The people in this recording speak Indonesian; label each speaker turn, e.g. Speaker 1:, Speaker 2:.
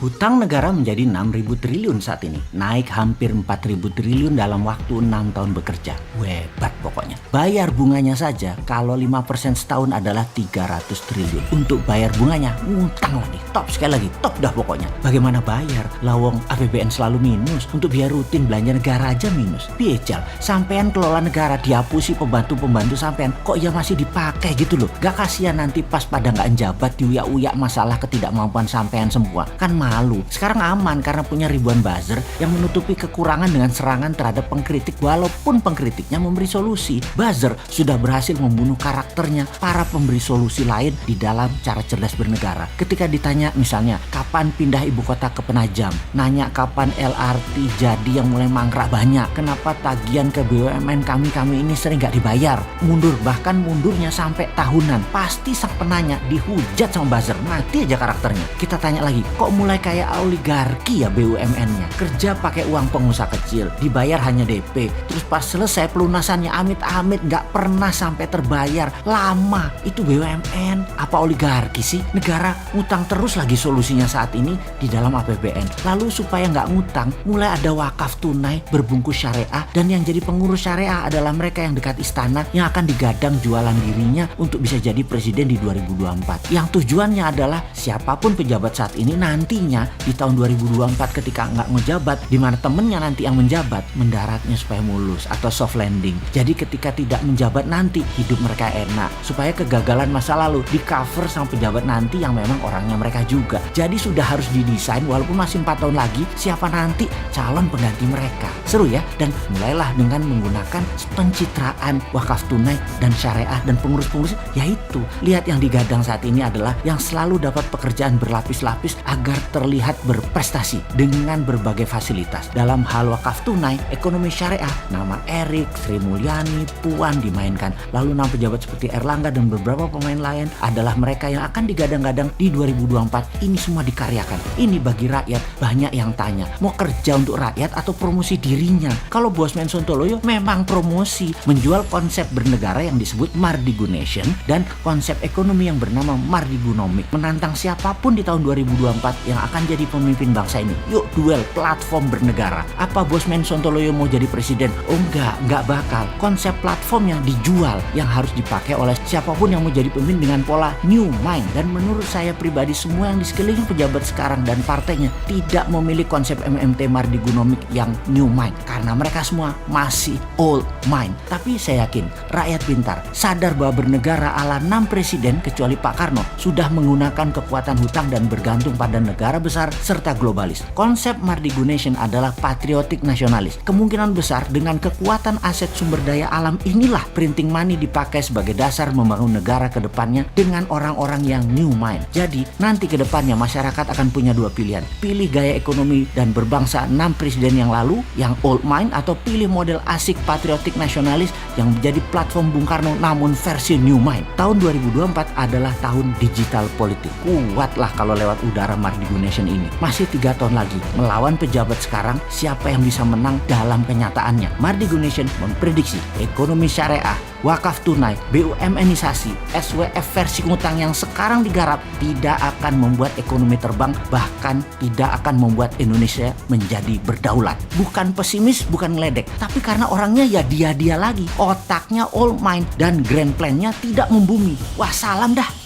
Speaker 1: Hutang negara menjadi 6.000 triliun saat ini, naik hampir 4.000 triliun dalam waktu 6 tahun bekerja. Hebat pokoknya. Bayar bunganya saja kalau 5% setahun adalah 300 triliun. Untuk bayar bunganya, ngutang lagi. Top sekali lagi, top dah pokoknya. Bagaimana bayar? Lawong APBN selalu minus, untuk biaya rutin belanja negara aja minus. Piejal, sampean kelola negara dihapusi pembantu-pembantu sampean, kok ya masih dipakai gitu loh. Gak kasihan nanti pas pada nggak njabat diuyak-uyak masalah ketidakmampuan sampean semua. Kan malu. Sekarang aman karena punya ribuan buzzer yang menutupi kekurangan dengan serangan terhadap pengkritik walaupun pengkritiknya memberi solusi. Buzzer sudah berhasil membunuh karakternya para pemberi solusi lain di dalam cara cerdas bernegara. Ketika ditanya misalnya kapan pindah ibu kota ke Penajam, nanya kapan LRT jadi yang mulai mangkrak banyak, kenapa tagihan ke BUMN kami ini sering gak dibayar, mundur, bahkan mundurnya sampai tahunan. Pasti sang penanya dihujat sama buzzer, mati aja karakternya. Kita tanya lagi, kok mulai kayak oligarki ya BUMN-nya, kerja pakai uang pengusaha kecil, dibayar hanya DP, terus pas selesai pelunasannya amit-amit nggak pernah sampai terbayar, lama. Itu BUMN apa oligarki sih? Negara ngutang terus lagi solusinya saat ini di dalam APBN. Lalu supaya nggak ngutang, mulai ada wakaf tunai berbungkus syariah, dan yang jadi pengurus syariah adalah mereka yang dekat istana yang akan digadang jualan dirinya untuk bisa jadi presiden di 2024. Yang tujuannya adalah siapapun pejabat saat ini nantinya di tahun 2024 ketika nggak ngejabat, di mana temennya nanti yang menjabat, mendaratnya supaya mulus atau soft landing. Jadi ketika tidak menjabat nanti hidup mereka enak, supaya kegagalan masa lalu di cover sama pejabat nanti yang memang orangnya mereka juga. Jadi sudah harus didesain walaupun masih 4 tahun lagi siapa nanti calon pengganti mereka. Seru ya. Dan mulailah dengan menggunakan pencitraan wakaf tunai dan syariah dan pengurus-pengurus, yaitu lihat yang digadang saat ini adalah yang selalu dapat pekerjaan berlapis-lapis agar terlihat berprestasi dengan berbagai fasilitas. Dalam hal wakaf tunai, ekonomi syariah, nama Erik, Sri Mulyani, Puan dimainkan. Lalu nama pejabat seperti Erlangga dan beberapa pemain lain adalah mereka yang akan digadang-gadang di 2024. Ini semua dikaryakan. Ini bagi rakyat. Banyak yang tanya, mau kerja untuk rakyat atau promosi dirinya? Kalau Bosman Sontoloyo memang promosi, menjual konsep bernegara yang disebut Mardigunation dan konsep ekonomi yang bernama Mardigunomic, menantang siapapun di tahun 2024 yang akan jadi pemimpin bangsa ini. Yuk duel platform bernegara. Apa Bosman Sontoloyo mau jadi presiden? Oh enggak bakal. Konsep platform yang dijual yang harus dipakai oleh siapapun yang mau jadi pemimpin dengan pola new mind. Dan menurut saya pribadi, semua yang di sekeliling pejabat sekarang dan partainya tidak memilih konsep MMT Mardigunomic yang new mind, karena mereka semua masih old mind. Tapi saya yakin rakyat pintar sadar bahwa bernegara ala 6 presiden kecuali Pak Karno sudah menggunakan kekuatan hutang dan bergantung pada negara besar serta globalis. Konsep Mardigunation adalah patriotik nasionalis. Kemungkinan besar dengan kekuatan aset sumber daya alam inilah printing money dipakai sebagai dasar membangun negara ke depannya dengan orang-orang yang new mind. Jadi nanti ke depannya masyarakat akan punya dua pilihan. Pilih gaya ekonomi dan berbangsa 6 presiden yang lalu yang old mind, atau pilih model asik patriotik nasionalis yang menjadi platform Bung Karno namun versi new mind. Tahun 2024 adalah tahun digital politik. Kuatlah kalau lewat udara Mardigunation ini. Masih 3 tahun lagi melawan pejabat sekarang, siapa yang bisa menang dalam kenyataannya? Mardigunation memprediksi ekonomi syariah, wakaf tunai, BUMNisasi, SWF versi ngutang yang sekarang digarap tidak akan membuat ekonomi terbang, bahkan tidak akan membuat Indonesia menjadi berdaulat. Bukan pesimis, bukan ngeledek, tapi karena orangnya ya dia lagi, otaknya all mind dan grand plan-nya tidak membumi. Wah, salam dah.